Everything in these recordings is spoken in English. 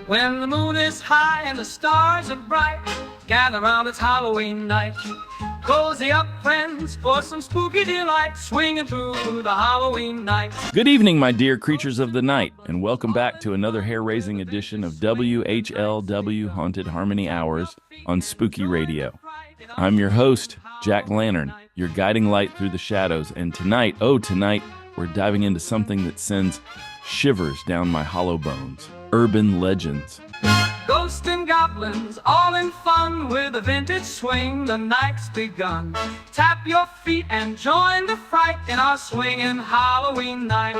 When the moon is high and the stars are bright, gather round, it's Halloween night. Cozy up, friends, for some spooky delight, swinging through the Halloween night. Good evening, my dear creatures of the night, and welcome back to another hair-raising edition of WHLW Haunted Harmony Hours on Spooky Radio. I'm your host, Jack Lantern, your guiding light through the shadows, and tonight, we're diving into something that sends shivers down my hollow bones. Urban legends. Ghosts and goblins, all in fun, with a vintage swing, the night's begun. Tap your feet and join the fright in our swinging Halloween night.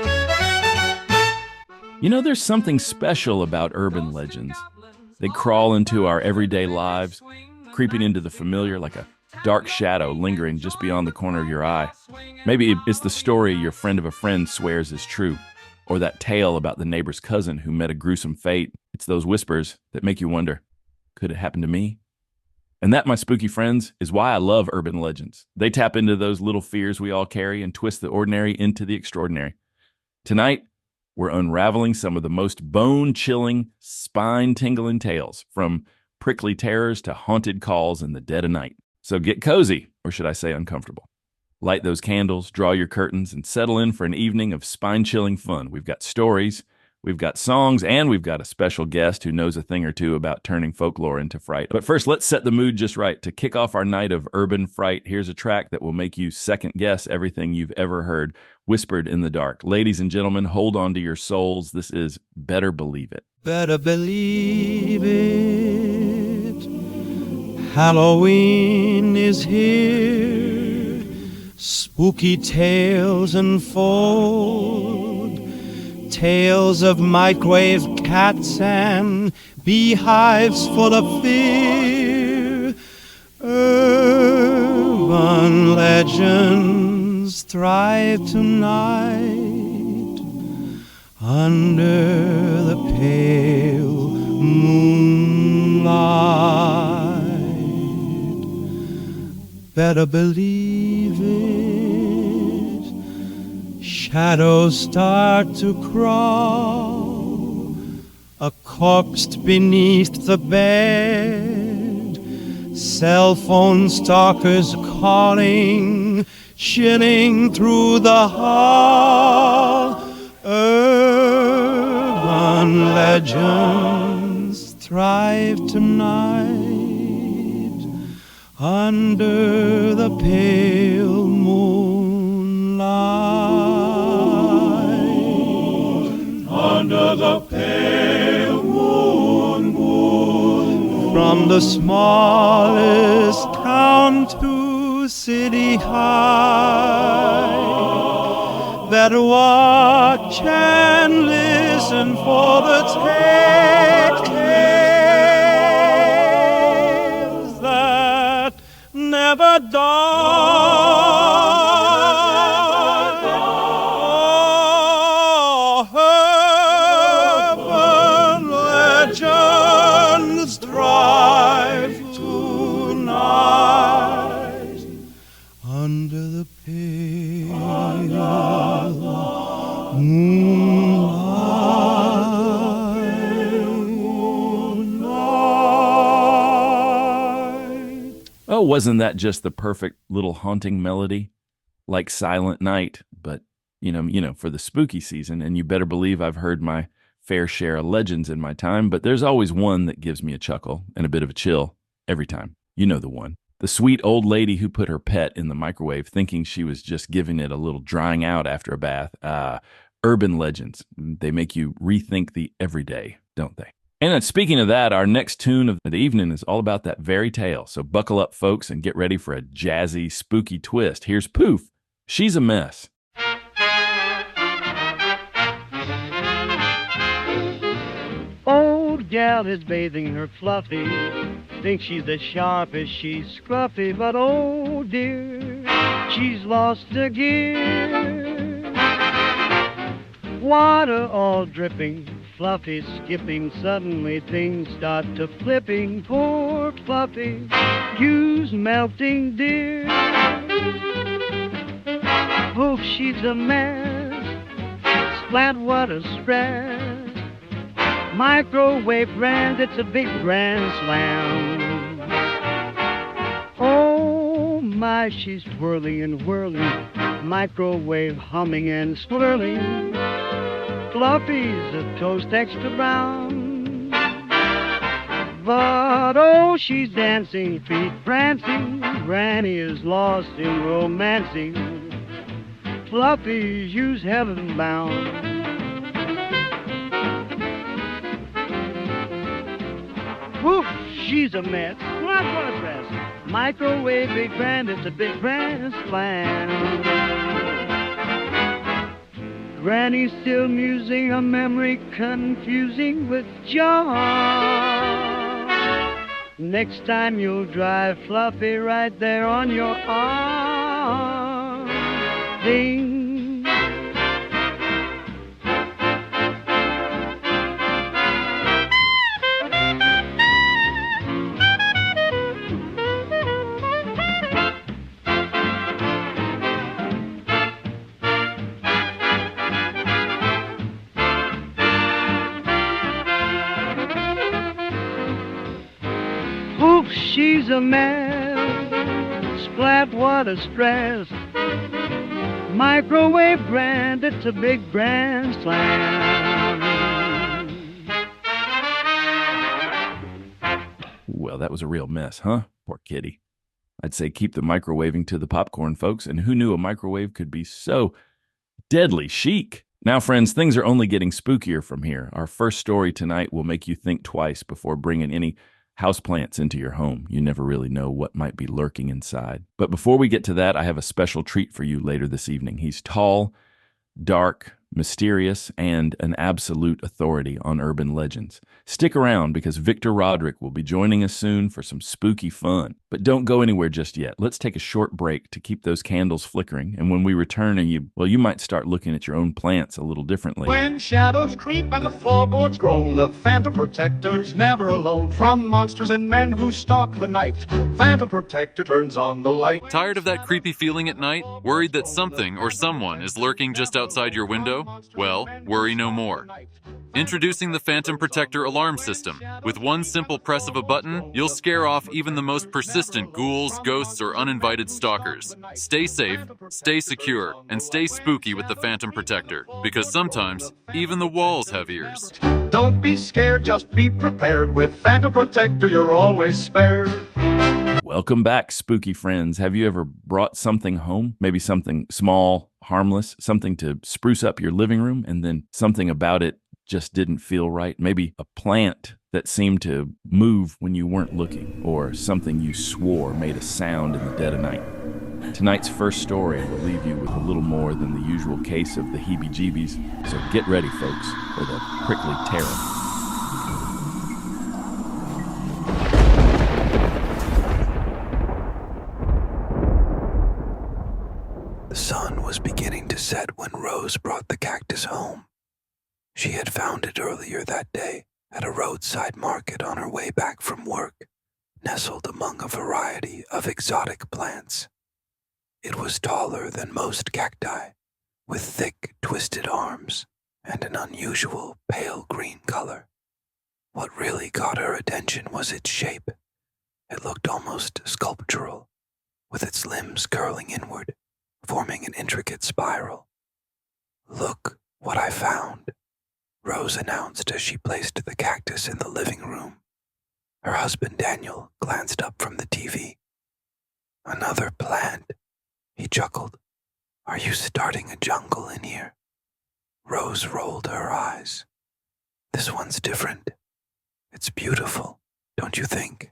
You know, there's something special about urban legends. They crawl into our everyday lives, creeping into the familiar like a dark shadow lingering just beyond the corner of your eye. Maybe it's the story your friend of a friend swears is true. Or that tale about the neighbor's cousin who met a gruesome fate. It's those whispers that make you wonder, could it happen to me? And that, my spooky friends, is why I love urban legends. They tap into those little fears we all carry and twist the ordinary into the extraordinary. Tonight, we're unraveling some of the most bone-chilling, spine-tingling tales, from prickly terrors to haunted calls in the dead of night. So get cozy, or should I say uncomfortable. Light those candles, draw your curtains, and settle in for an evening of spine-chilling fun. We've got stories, we've got songs, and we've got a special guest who knows a thing or two about turning folklore into fright. But first, let's set the mood just right. To kick off our night of urban fright, here's a track that will make you second-guess everything you've ever heard whispered in the dark. Ladies and gentlemen, hold on to your souls. This is Better Believe It. Better believe it, Halloween is here. Spooky tales unfold, tales of microwave cats and beehives full of fear. Urban legends thrive tonight under the pale moonlight. Better believe it, shadows start to crawl, a corpse beneath the bed, cell phone stalkers calling, chilling through the hall. Urban legends thrive tonight under the pale moonlight. Under the pale moon. From the smallest town to city high, better watch and listen for the tales that never die. Oh, urban legends thrive tonight under the pale moonlight. Oh, wasn't that just the perfect little haunting melody? Like Silent Night, but, you know, for the spooky season. And you better believe I've heard my fair share of legends in my time, but there's always one that gives me a chuckle and a bit of a chill every time. You know the one. The sweet old lady who put her pet in the microwave thinking she was just giving it a little drying out after a bath. Urban legends. They make you rethink the everyday, don't they? And speaking of that, our next tune of the evening is all about that very tale. So buckle up, folks, and get ready for a jazzy, spooky twist. Here's Poof. She's a mess. Old gal is bathing her fluffy, thinks she's as sharp as she's scruffy, but oh dear, she's lost her gear. Water all dripping, Fluffy skipping, suddenly things start to flipping. Poor Fluffy, you's melting dear. Oh, she's a mess, splat what a stress. Microwave brand, it's a big grand slam. Oh my, she's twirling and whirling, microwave humming and swirling. Fluffy's a toast extra brown. But oh, she's dancing, feet prancing. Granny is lost in romancing. Fluffy's you's heaven bound. Poof, she's a mess. What a dress. Microwave, big brand, it's a big grand slam. Granny's still musing, a memory confusing with joy. Next time you'll drive Fluffy right there on your arm. Ding. Poof, she's a mess. Splat, what a stress. Microwave brand, it's a big grand slam. Well, that was a real mess, huh? Poor kitty. I'd say keep the microwaving to the popcorn, folks. And who knew a microwave could be so deadly chic? Now, friends, things are only getting spookier from here. Our first story tonight will make you think twice before bringing any houseplants into your home. You never really know what might be lurking inside. But before we get to that, I have a special treat for you later this evening. He's tall, dark, mysterious, and an absolute authority on urban legends. Stick around because Victor Roderick will be joining us soon for some spooky fun. But don't go anywhere just yet. Let's take a short break to keep those candles flickering. And when we return, you might start looking at your own plants a little differently. When shadows creep and the floorboards groan, the Phantom Protector's never alone. From monsters and men who stalk the night, Phantom Protector turns on the light. Tired of that creepy feeling at night? Worried that something or someone is lurking just outside your window? Well, worry no more. Introducing the Phantom Protector alarm system. With one simple press of a button, you'll scare off even the most persistent ghouls, ghosts, or uninvited stalkers. Stay safe, stay secure, and stay spooky with the Phantom Protector. Because sometimes, even the walls have ears. Don't be scared, just be prepared. With Phantom Protector, you're always spared. Welcome back, spooky friends. Have you ever brought something home? Maybe something small, harmless, something to spruce up your living room, and then something about it just didn't feel right? Maybe a plant that seemed to move when you weren't looking, or something you swore made a sound in the dead of night. Tonight's first story will leave you with a little more than the usual case of the heebie-jeebies, so get ready, folks, for the prickly terror. The sun was beginning to set when Rose brought the cactus home. She had found it earlier that day at a roadside market on her way back from work, nestled among a variety of exotic plants. It was taller than most cacti, with thick, twisted arms and an unusual pale green color. What really caught her attention was its shape. It looked almost sculptural, with its limbs curling inward, forming an intricate spiral. "Look what I found," Rose announced as she placed the cactus in the living room. Her husband Daniel glanced up from the TV. "Another plant," he chuckled. "Are you starting a jungle in here?" Rose rolled her eyes. "This one's different. It's beautiful, don't you think?"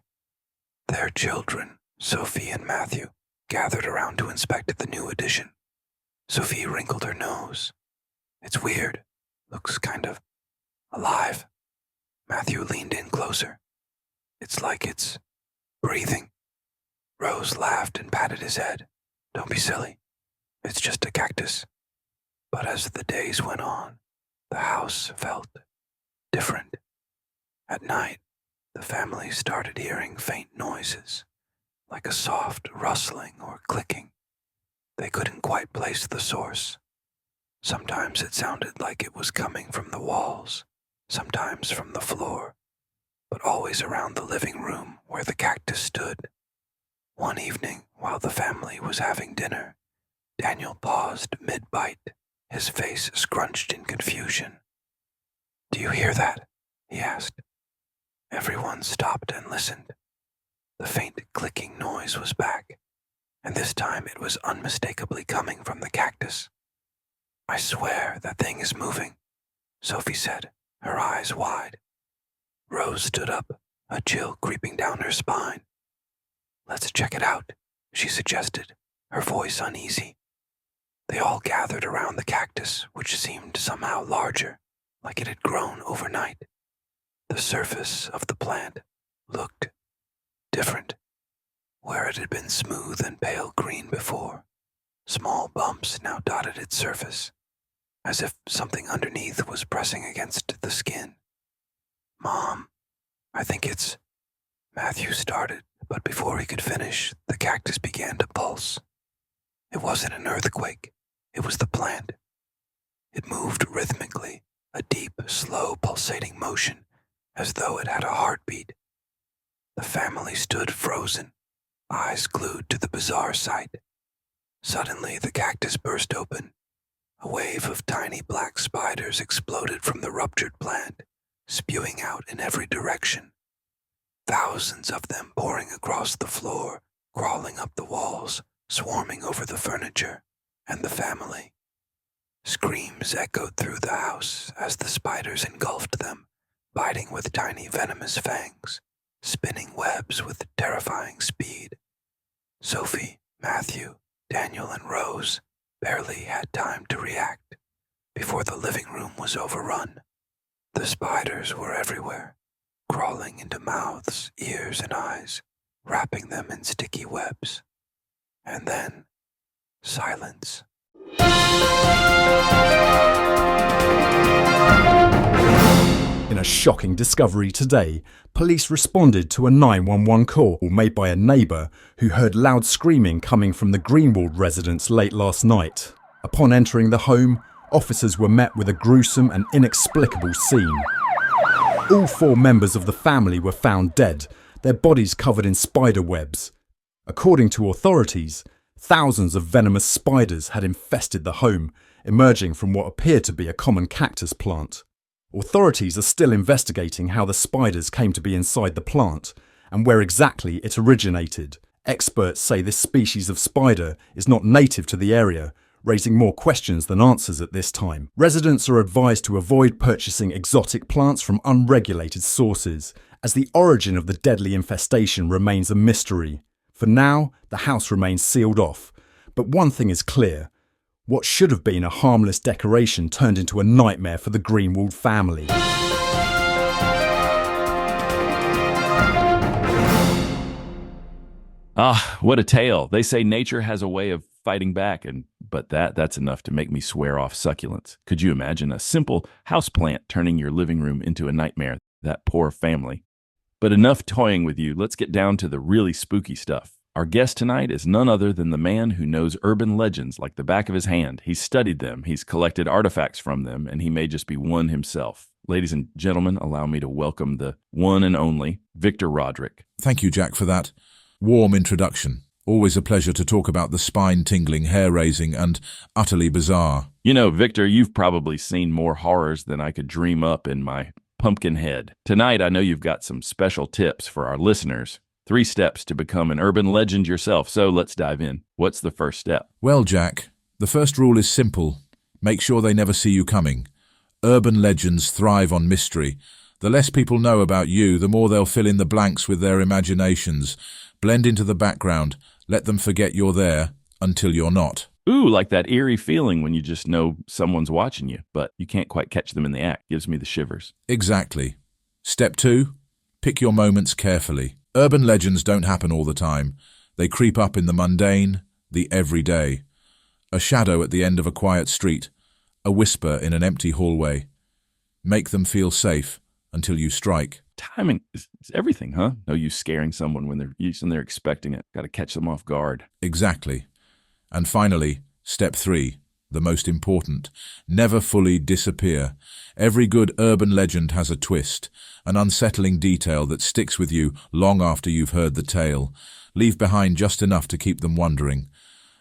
Their children, Sophie and Matthew, gathered around to inspect the new addition. Sophie wrinkled her nose. "It's weird. Looks kind of alive." Matthew leaned in closer. "It's like it's breathing." Rose laughed and patted his head. "Don't be silly. It's just a cactus." But as the days went on, the house felt different. At night, the family started hearing faint noises, like a soft rustling or clicking. They couldn't quite place the source. Sometimes it sounded like it was coming from the walls. sometimes from the floor, but always around the living room where the cactus stood. One evening, while the family was having dinner, Daniel paused mid-bite, his face scrunched in confusion. "Do you hear that?" he asked. Everyone stopped and listened. The faint clicking noise was back, and this time it was unmistakably coming from the cactus. "I swear that thing is moving," Sophie said, her eyes wide. Rose stood up, a chill creeping down her spine. "Let's check it out," she suggested, her voice uneasy. They all gathered around the cactus, which seemed somehow larger, like it had grown overnight. The surface of the plant looked different. Where it had been smooth and pale green before, small bumps now dotted its surface, as if something underneath was pressing against the skin. "Mom, I think it's—" Matthew started, but before he could finish, the cactus began to pulse. It wasn't an earthquake, it was the plant. It moved rhythmically, a deep, slow, pulsating motion, as though it had a heartbeat. The family stood frozen, eyes glued to the bizarre sight. Suddenly, the cactus burst open. A wave of tiny black spiders exploded from the ruptured plant, spewing out in every direction. Thousands of them pouring across the floor, crawling up the walls, swarming over the furniture and the family. Screams echoed through the house as the spiders engulfed them, biting with tiny venomous fangs, spinning webs with terrifying speed. Sophie, Matthew, Daniel, and Rose barely had time to react before the living room was overrun. The spiders were everywhere, crawling into mouths, ears, and eyes, wrapping them in sticky webs. And then, silence. In a shocking discovery today, police responded to a 911 call made by a neighbour who heard loud screaming coming from the Greenwald residence late last night. Upon entering the home, officers were met with a gruesome and inexplicable scene. All 4 members of the family were found dead, their bodies covered in spider webs. According to authorities, thousands of venomous spiders had infested the home, emerging from what appeared to be a common cactus plant. Authorities are still investigating how the spiders came to be inside the plant and where exactly it originated. Experts say this species of spider is not native to the area, raising more questions than answers at this time. Residents are advised to avoid purchasing exotic plants from unregulated sources, as the origin of the deadly infestation remains a mystery. For now, the house remains sealed off, but one thing is clear. What should have been a harmless decoration turned into a nightmare for the Greenwald family. Ah, what a tale. They say nature has a way of fighting back, but that's enough to make me swear off succulents. Could you imagine a simple houseplant turning your living room into a nightmare? That poor family. But enough toying with you. Let's get down to the really spooky stuff. Our guest tonight is none other than the man who knows urban legends like the back of his hand. He's studied them, he's collected artifacts from them, and he may just be one himself. Ladies and gentlemen, allow me to welcome the one and only Victor Roderick. Thank you, Jack, for that warm introduction. Always a pleasure to talk about the spine-tingling, hair-raising, and utterly bizarre. You know, Victor, you've probably seen more horrors than I could dream up in my pumpkin head. Tonight, I know you've got some special tips for our listeners. 3 steps to become an urban legend yourself, so let's dive in. What's the first step? Well, Jack, the first rule is simple. Make sure they never see you coming. Urban legends thrive on mystery. The less people know about you, the more they'll fill in the blanks with their imaginations. Blend into the background. Let them forget you're there until you're not. Ooh, like that eerie feeling when you just know someone's watching you, but you can't quite catch them in the act. Gives me the shivers. Exactly. Step 2, pick your moments carefully. Urban legends don't happen all the time. They creep up in the mundane, the everyday. A shadow at the end of a quiet street, a whisper in an empty hallway. Make them feel safe until you strike. Timing is everything, huh? No use scaring someone when they're expecting it. Got to catch them off guard. Exactly. And finally, step 3, the most important. Never fully disappear. Every good urban legend has a twist, an unsettling detail that sticks with you long after you've heard the tale. Leave behind just enough to keep them wondering.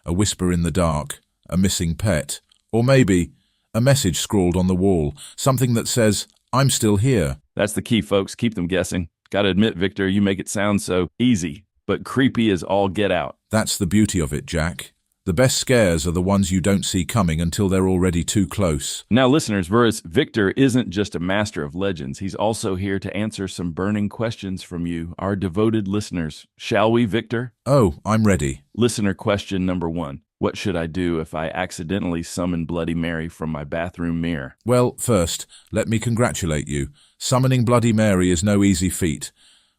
A whisper in the dark, a missing pet, or maybe a message scrawled on the wall, something that says, "I'm still here." That's the key, folks. Keep them guessing. Gotta admit, Victor, you make it sound so easy, but creepy as all get out. That's the beauty of it, Jack. The best scares are the ones you don't see coming until they're already too close. Now, listeners, Victor isn't just a master of legends. He's also here to answer some burning questions from you, our devoted listeners. Shall we, Victor? Oh, I'm ready. Listener question number 1. What should I do if I accidentally summon Bloody Mary from my bathroom mirror? Well, first, let me congratulate you. Summoning Bloody Mary is no easy feat.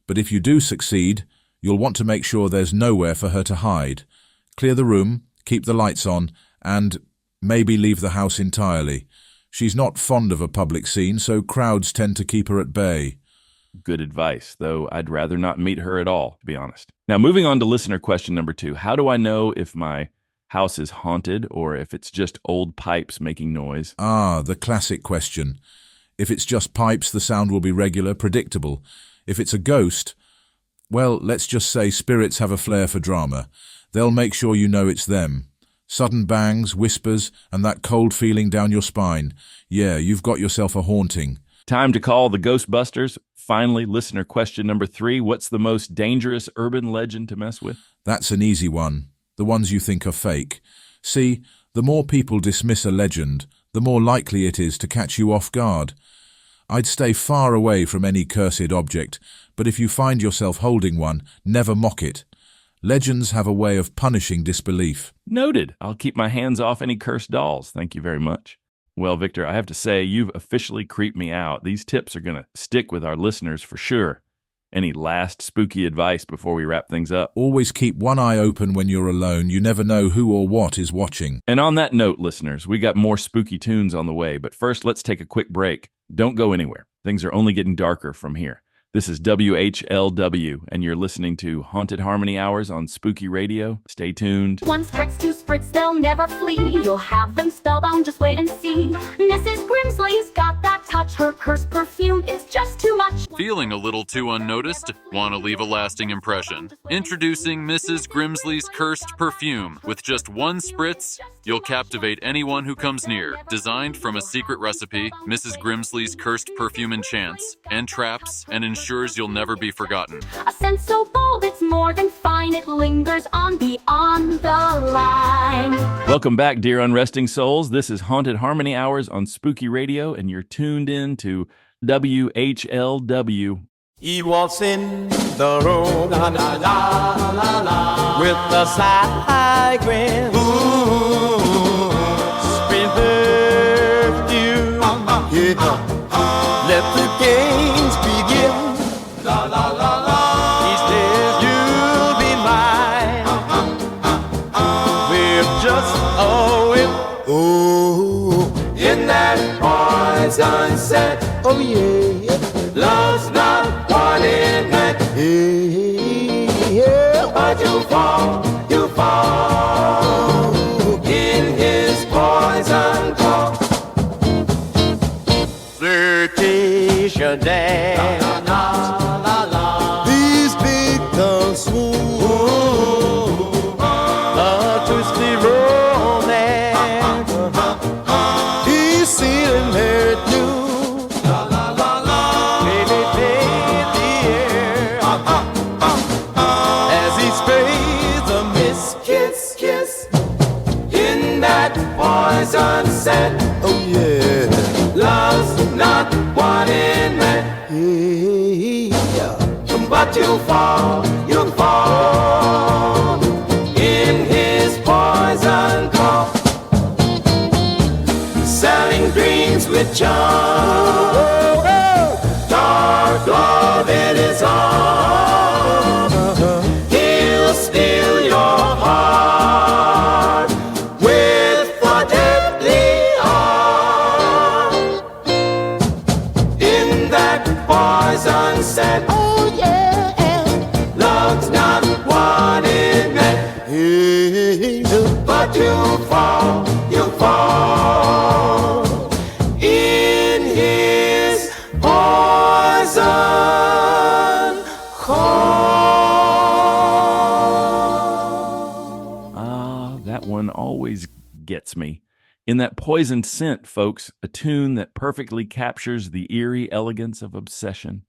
But if you do succeed, you'll want to make sure there's nowhere for her to hide. Clear the room, keep the lights on, and maybe leave the house entirely. She's not fond of a public scene, so crowds tend to keep her at bay. Good advice, though I'd rather not meet her at all, to be honest. Now, moving on to listener question number 2. How do I know if my house is haunted or if it's just old pipes making noise? Ah, the classic question. If it's just pipes, the sound will be regular, predictable. If it's a ghost, well, let's just say spirits have a flair for drama. They'll make sure you know it's them. Sudden bangs, whispers, and that cold feeling down your spine. Yeah, you've got yourself a haunting. Time to call the Ghostbusters. Finally, listener question number 3. What's the most dangerous urban legend to mess with? That's an easy one. The ones you think are fake. See, the more people dismiss a legend, the more likely it is to catch you off guard. I'd stay far away from any cursed object, but if you find yourself holding one, never mock it. Legends have a way of punishing disbelief. Noted. I'll keep my hands off any cursed dolls. Thank you very much. Well, Victor, I have to say, you've officially creeped me out. These tips are going to stick with our listeners for sure. Any last spooky advice before we wrap things up? Always keep one eye open when you're alone. You never know who or what is watching. And on that note, listeners, we got more spooky tunes on the way. But first, let's take a quick break. Don't go anywhere. Things are only getting darker from here. This is WHLW, and you're listening to Haunted Harmony Hours on Spooky Radio. Stay tuned. 1 spritz, 2 spritz, they'll never flee. You'll have them spellbound, just wait and see. Mrs. Grimsley's got that touch. Her cursed perfume is just too much. Feeling a little too unnoticed? Want to leave a lasting impression? Introducing Mrs. Grimsley's Cursed Perfume. With just 1 spritz, you'll captivate anyone who comes near. Designed from a secret recipe, Mrs. Grimsley's Cursed Perfume enchants, entraps, and ensures you'll never be forgotten. A scent so bold, it's more than fine. It lingers on beyond the line. Welcome back, dear unresting souls. This is Haunted Harmony Hours on Spooky Radio, and you're tuned in to WHLW. He walks in the room, la la la la la, with a side grin. Ooh, spin perfume, yeah. Let the games begin. La la la la. He says you'll be mine. We're just whip. Oh, in that poison set. Oh yeah. Love's not what it meant. Yeah, but you fall in his poison claw. Flirtation dance. La la la la. These big tongues swoon. A twisty romance. He's sealing her tune. La la la la. Baby, paint the air. As he sprays a mist kiss in that poison scent. Oh yeah. Love's not what it meant. Yeah. But you fall in his poison claw. Selling dreams with charm. Dark love in his arms. He'll steal your heart with a deadly arm. In that poison scent. Oh yeah. Love's not what it meant. But you fall gets me. In that poisoned scent, folks, a tune that perfectly captures the eerie elegance of obsession.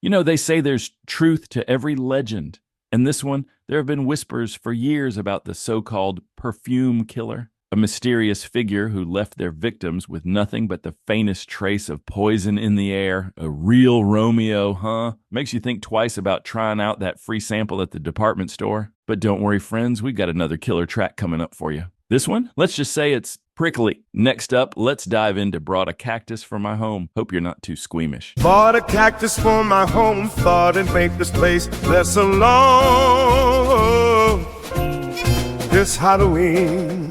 You know, they say there's truth to every legend. And this one, there have been whispers for years about the so-called perfume killer, a mysterious figure who left their victims with nothing but the faintest trace of poison in the air. A real Romeo, huh? Makes you think twice about trying out that free sample at the department store. But don't worry, friends, we've got another killer track coming up for you. This one, let's just say it's prickly. Next up, let's dive into Brought a Cactus for My Home. Hope you're not too squeamish. Bought a cactus for my home, thought it'd make this place less alone. This Halloween,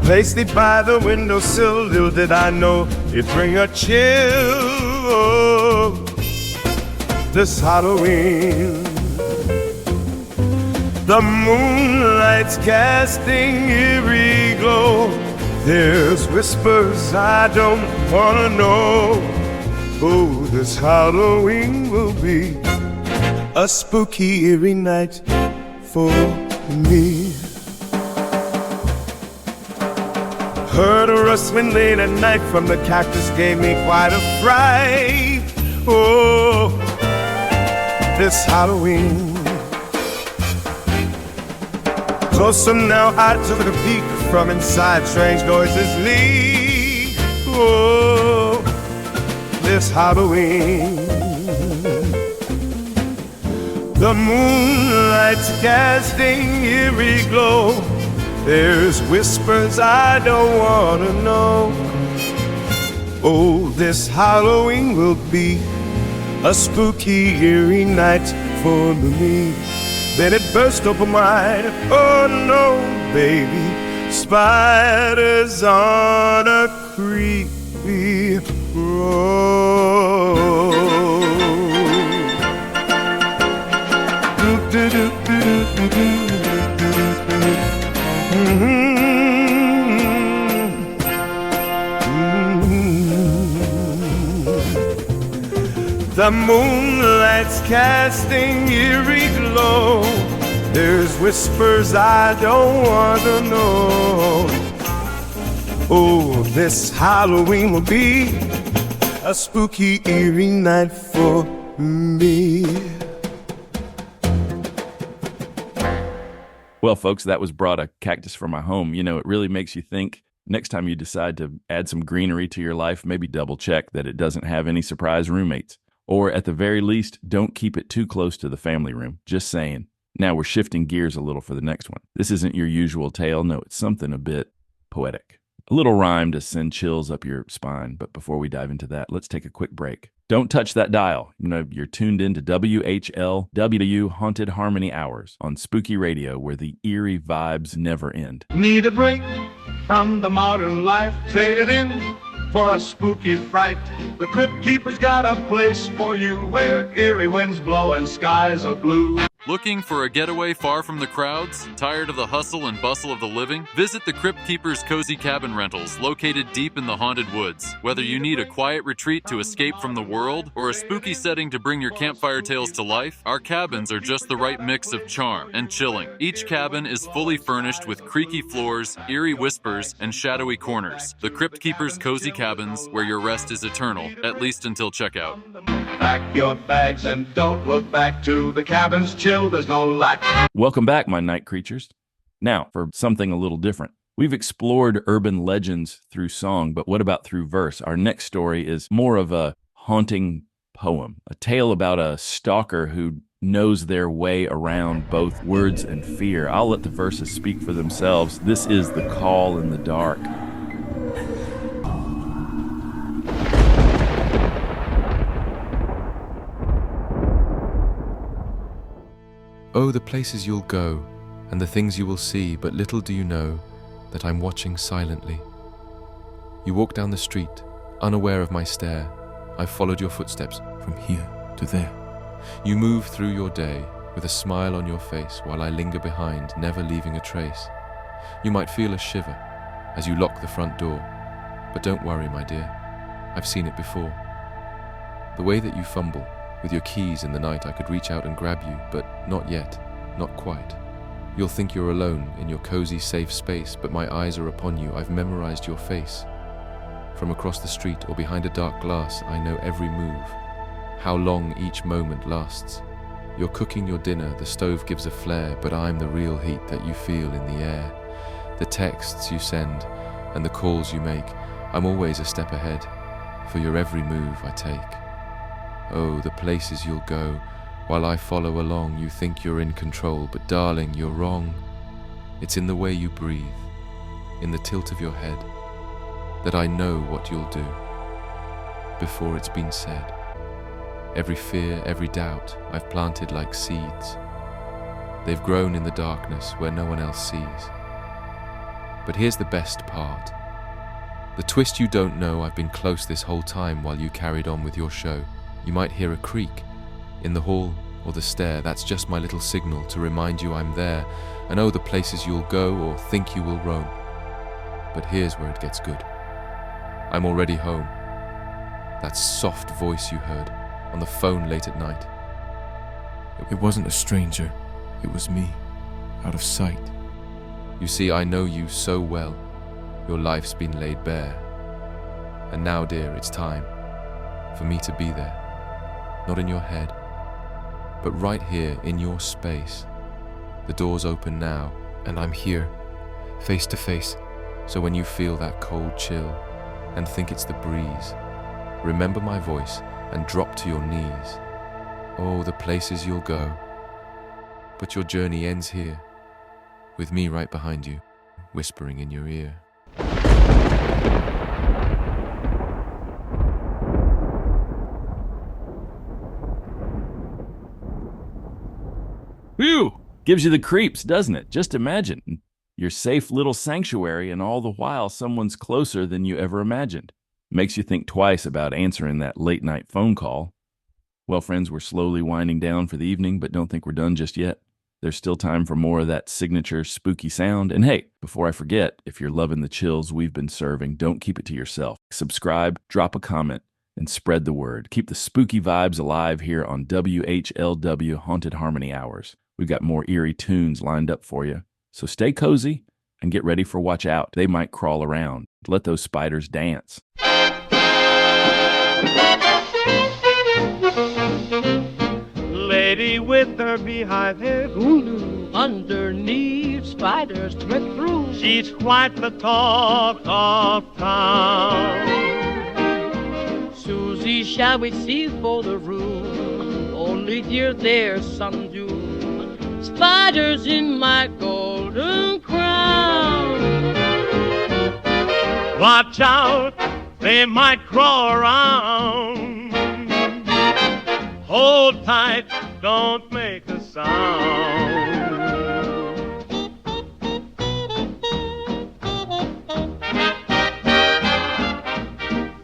placed it by the windowsill, little did I know it'd bring a chill. This Halloween, the moonlight's casting eerie glow. There's whispers I don't wanna know. Oh, this Halloween will be a spooky, eerie night for me. Heard a rustling late at night from the cactus, gave me quite a fright. Oh, this Halloween, closer now, I took a peek from inside, strange noises leak. Oh, this Halloween, the moonlight's casting eerie glow. There's whispers I don't wanna know. Oh, this Halloween will be a spooky, eerie night for me. Then it burst open wide. Oh no, baby, spiders on a creepy road. The moonlight's casting eerie glow. There's whispers I don't want to know. Oh, this Halloween will be a spooky, eerie night for me. Well, folks, that was Brought a Cactus for My Home. You know, it really makes you think. Next time you decide to add some greenery to your life, maybe double check that it doesn't have any surprise roommates. Or at the very least, don't keep it too close to the family room. Just saying. Now we're shifting gears a little for the next one. This isn't your usual tale. No, it's something a bit poetic. A little rhyme to send chills up your spine. But before we dive into that, let's take a quick break. Don't touch that dial. You know, you're tuned in to WHLW Haunted Harmony Hours on Spooky Radio, where the eerie vibes never end. Need a break from the modern life? Trade it in for a spooky fright. The Crypt Keeper's got a place for you where eerie winds blow and skies are blue. Looking for a getaway far from the crowds? Tired of the hustle and bustle of the living? Visit the Crypt Keeper's Cozy Cabin Rentals, located deep in the haunted woods. Whether you need a quiet retreat to escape from the world or a spooky setting to bring your campfire tales to life, our cabins are just the right mix of charm and chilling. Each cabin is fully furnished with creaky floors, eerie whispers, and shadowy corners. The Crypt Keeper's Cozy Cabins, where your rest is eternal, at least until checkout. Pack your bags and don't look back to the cabin's chill. There's no lack. Welcome back, my night creatures. Now, for something a little different. We've explored urban legends through song, but what about through verse? Our next story is more of a haunting poem, a tale about a stalker who knows their way around both words and fear. I'll let the verses speak for themselves. This is The Call in the Dark. Oh, the places you'll go, and the things you will see, but little do you know that I'm watching silently. You walk down the street, unaware of my stare. I've followed your footsteps from here to there. You move through your day with a smile on your face while I linger behind, never leaving a trace. You might feel a shiver as you lock the front door, but don't worry, my dear. I've seen it before. The way that you fumble with your keys in the night, I could reach out and grab you, but not yet, not quite. You'll think you're alone in your cozy, safe space, but my eyes are upon you. I've memorized your face. From across the street or behind a dark glass, I know every move, how long each moment lasts. You're cooking your dinner, the stove gives a flare, but I'm the real heat that you feel in the air. The texts you send and the calls you make, I'm always a step ahead. For your every move I take. Oh, the places you'll go. While I follow along, you think you're in control, but darling, you're wrong. It's in the way you breathe, in the tilt of your head, that I know what you'll do, before it's been said. Every fear, every doubt, I've planted like seeds. They've grown in the darkness where no one else sees. But here's the best part. The twist you don't know, I've been close this whole time while you carried on with your show. You might hear a creak in the hall or the stair. That's just my little signal to remind you I'm there, and oh, the places you'll go or think you will roam. But here's where it gets good. I'm already home. That soft voice you heard on the phone late at night. It wasn't a stranger, it was me, out of sight. You see, I know you so well. Your life's been laid bare. And now, dear, it's time for me to be there. Not in your head, but right here in your space. The door's open now, and I'm here, face to face. So when you feel that cold chill and think it's the breeze, remember my voice and drop to your knees. Oh, the places you'll go. But your journey ends here, with me right behind you, whispering in your ear. Whew! Gives you the creeps, doesn't it? Just imagine your safe little sanctuary, and all the while someone's closer than you ever imagined. Makes you think twice about answering that late-night phone call. Well, friends, we're slowly winding down for the evening, but don't think we're done just yet. There's still time for more of that signature spooky sound. And hey, before I forget, if you're loving the chills we've been serving, don't keep it to yourself. Subscribe, drop a comment, and spread the word. Keep the spooky vibes alive here on WHLW Haunted Harmony Hours. We've got more eerie tunes lined up for you. So stay cozy and get ready for Watch Out. They might crawl around. Let those spiders dance. Lady with her beehive hair, ooh, underneath spiders slip through. She's quite the talk of town. Susie, shall we see for the room? Only dear, there's some doom. Spiders in my golden crown. Watch out, they might crawl around. Hold tight, don't make a sound.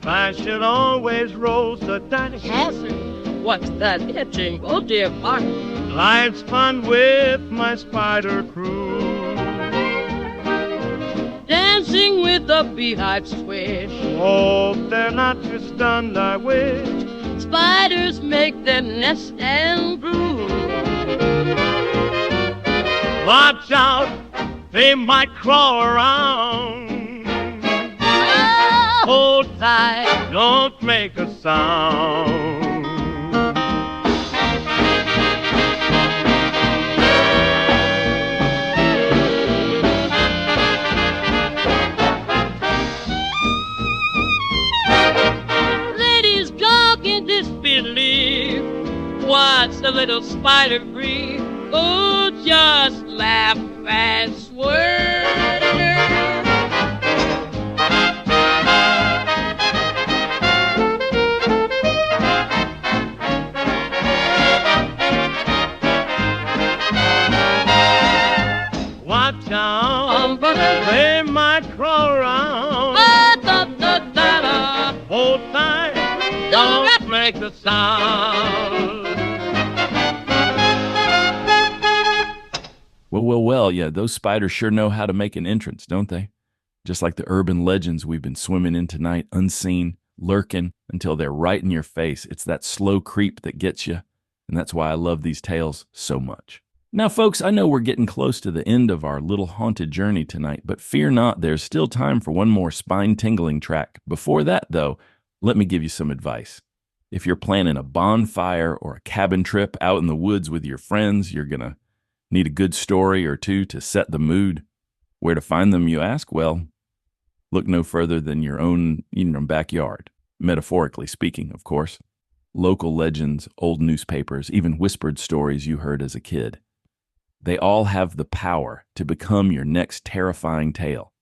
Fashion always rose the dining. Hasn't? What's that itching? Oh dear, pardon. Life's fun with my spider crew. Dancing with the beehive swish. Hope they're not too stunned, I wish. Spiders make their nest and brood. Watch out, they might crawl around. Oh. Hold tight, don't make a sound. Watch the little spider breathe. Oh, just laugh and swear. Watch out, they might crawl around. Hold tight, don't make the sound. Well, yeah, those spiders sure know how to make an entrance, don't they? Just like the urban legends we've been swimming in tonight, unseen, lurking until they're right in your face. It's that slow creep that gets you, and that's why I love these tales so much. Now, folks, I know we're getting close to the end of our little haunted journey tonight, but fear not, there's still time for one more spine-tingling track. Before that, though, let me give you some advice. If you're planning a bonfire or a cabin trip out in the woods with your friends, you're going to need a good story or two to set the mood. Where to find them, you ask? Well, look no further than your own backyard, metaphorically speaking, of course. Local legends, old newspapers, even whispered stories you heard as a kid. They all have the power to become your next terrifying tale.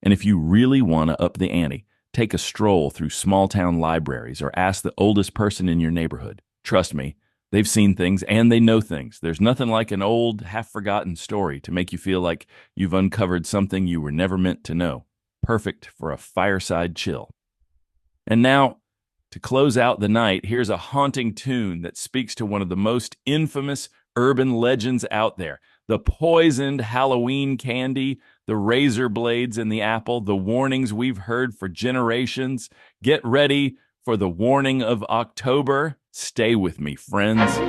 And if you really want to up the ante, take a stroll through small-town libraries or ask the oldest person in your neighborhood. Trust me, they've seen things and they know things. There's nothing like an old, half-forgotten story to make you feel like you've uncovered something you were never meant to know. Perfect for a fireside chill. And now, to close out the night, here's a haunting tune that speaks to one of the most infamous urban legends out there. The poisoned Halloween candy, the razor blades in the apple, the warnings we've heard for generations. Get ready for the warning of October. Stay with me, friends.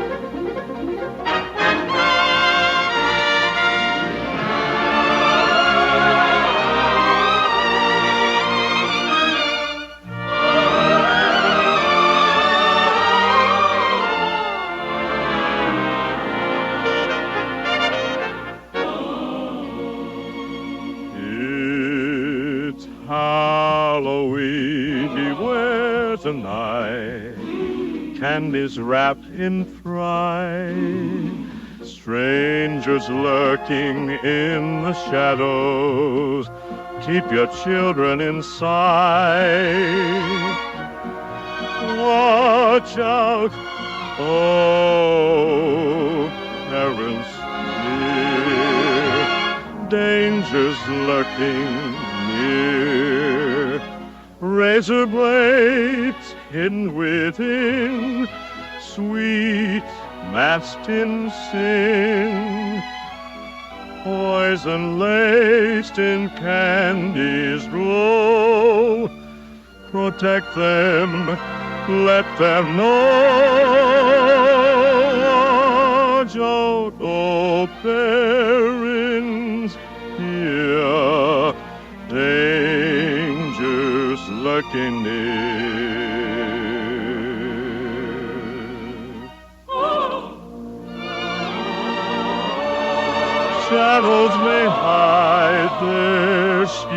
Halloween, beware tonight. Candies wrapped in fright. Strangers lurking in the shadows. Keep your children inside. Watch out, oh, parents dear. Dangers lurking near, razor blades hidden within, sweet masked in sin, poison laced in candy's glow. Protect them, let them know. Watch out, oh parents, here dangers lurking near. Shadows may hide their schemes.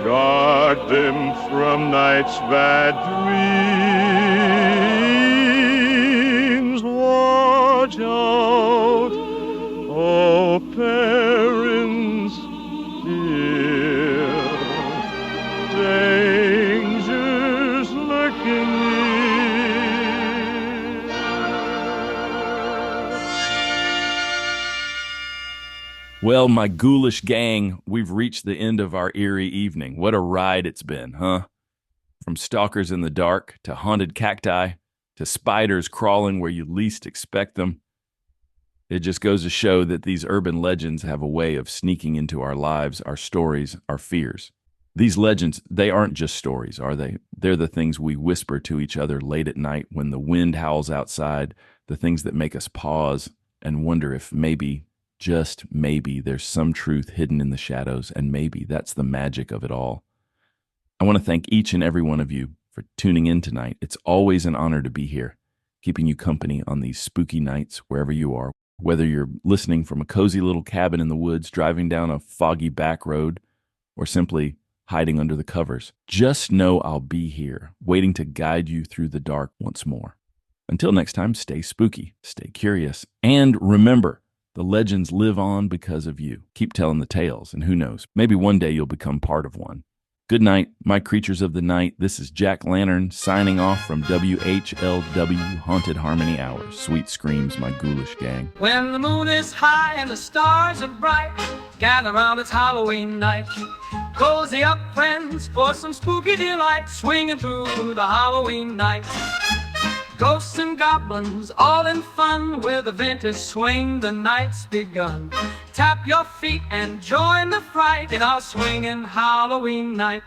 Guard them from night's bad dreams. Watch out, oh, parents dear, dangers lurking near. Well, my ghoulish gang, we've reached the end of our eerie evening. What a ride it's been, huh? From stalkers in the dark, to haunted cacti, to spiders crawling where you least expect them. It just goes to show that these urban legends have a way of sneaking into our lives, our stories, our fears. These legends, they aren't just stories, are they? They're the things we whisper to each other late at night when the wind howls outside, the things that make us pause and wonder if maybe, just maybe, there's some truth hidden in the shadows, and maybe that's the magic of it all. I want to thank each and every one of you for tuning in tonight. It's always an honor to be here, keeping you company on these spooky nights wherever you are. Whether you're listening from a cozy little cabin in the woods, driving down a foggy back road, or simply hiding under the covers, just know I'll be here, waiting to guide you through the dark once more. Until next time, stay spooky, stay curious, and remember, the legends live on because of you. Keep telling the tales, and who knows, maybe one day you'll become part of one. Good night, my creatures of the night. This is Jack Lantern signing off from WHLW Haunted Harmony Hour. Sweet screams, my ghoulish gang. When the moon is high and the stars are bright, gather round, it's Halloween night. Cozy up, friends, for some spooky delight, swinging through the Halloween night. Ghosts and goblins, all in fun, with a vintage swing, the night's begun. Tap your feet and join the fright in our swinging Halloween night.